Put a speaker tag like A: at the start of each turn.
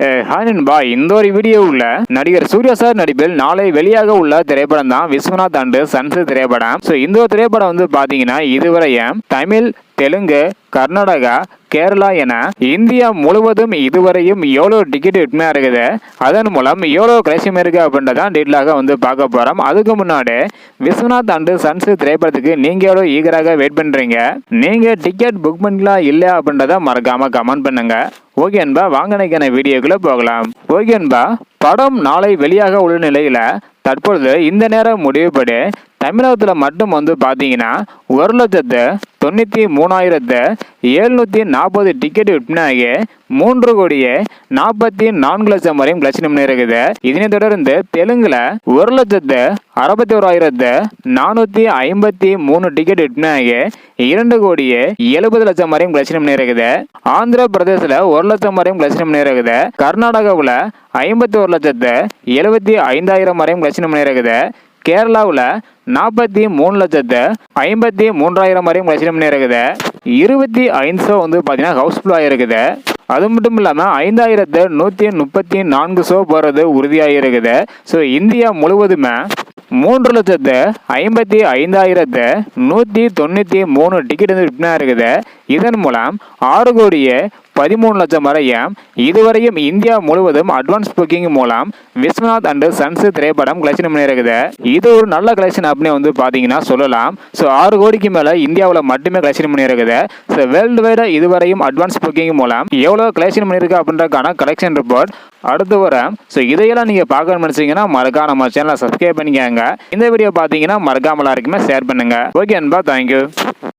A: Hi நண்பா, இந்த ஒரு வீடியோவில் நடிகர் சூர்யா சார் நடிப்பில் நாளை வெளியாக உள்ள திரைப்படம் தான் விஸ்வநாத் அண்ட் சன்ஸ் திரைப்படம். ஸோ இந்த ஒரு திரைப்படம் வந்து பார்த்தீங்கன்னா இதுவரையும் தமிழ், தெலுங்கு, கர்நாடகா, கேரளா என இந்தியா முழுவதும் இதுவரையும் எவ்வளோ டிக்கெட் விற்பனையாக இருக்குது, அதன் மூலம் எவ்வளோ கலெக்ஷன் இருக்குது அப்படின்றதான் டீட்டெயிலாக வந்து பார்க்க போகிறோம். அதுக்கு முன்னாடி விஸ்வநாத் அண்ட் சன்ஸ் திரைப்படத்துக்கு நீங்கள் எவ்வளோ ஈகராக வெயிட் பண்ணுறீங்க, நீங்கள் டிக்கெட் புக் பண்ணலாம் இல்லை அப்படின்றத மறக்காமல் கமெண்ட் பண்ணுங்க. ஓகே அன்பா, வாங்கினைக்கான வீடியோக்குள்ளே போகலாம். ஓகே அன்பா, படம் நாளை வெளியாக உள்ள நிலையில் தற்பொழுது இந்த நேரம் முடிவுபடி தமிழகத்தில் மட்டும் வந்து பார்த்தீங்கன்னா 1,93,740 டிக்கெட் விற்பனையாகி 3,44,00,000 வரையும் கலெக்ஷன் இருக்குது. இதனை தொடர்ந்து தெலுங்குல 1,60,453 டிக்கெட் விற்பனையாகி 2,70,00,000 வரையும் கலெக்ஷன் இருக்குது. ஆந்திர பிரதேசில் 1,00,000 வரையும் கலெக்ஷன் இருக்குது. கர்நாடகாவில் 51,75,000 வரையும் கலெக்ஷன் இருக்குது. கேரளாவில் 43,53,000 வரையும் கலெக்ஷன் இருக்குது. 25 ஷோ வந்து பார்த்தீங்கன்னா ஹவுஸ்ஃபுல்லாக இருக்குது. அது மட்டும் இல்லாமல் 5,134 ஷோ போகிறது உறுதியாக இருக்குது. ஸோ இந்தியா முழுவதுமே 3,55,193 டிக்கெட் வந்து விற்பனையாக இருக்குது. இதன் மூலம் 6,13,00,000 வரையும் இதுவரையும் இந்தியா முழுவதும் அட்வான்ஸ் புக்கிங் மூலம் விஸ்வநாத் அண்ட் சன்ஸ் திரைப்படம் கலெக்ஷன் பண்ணியிருக்குது. இது ஒரு நல்ல கலெக்ஷன் அப்படின்னு வந்து பார்த்தீங்கன்னா சொல்லலாம். ஸோ 6 கோடிக்கு மேலே இந்தியாவில் மட்டுமே கலெக்ஷன் பண்ணியிருக்குது. ஸோ வேர்ல்டு வைட இதுவரையும் அட்வான்ஸ் புக்கிங் மூலம் எவ்வளோ கலெக்ஷன் பண்ணியிருக்கு அப்படின்றக்கான கலெக்ஷன் ரிப்போர்ட் அடுத்து வரும். ஸோ இதையெல்லாம் நீங்கள் பார்க்கணும்னு நினச்சிங்கன்னா மறக்காம நம்ம சேனலை சப்ஸ்கிரைப் பண்ணிக்கோங்க. இந்த வீடியோ பார்த்தீங்கன்னா மறக்காம எல்லாருக்குமே ஷேர் பண்ணுங்க. ஓகே அன்பா, தேங்க்யூ.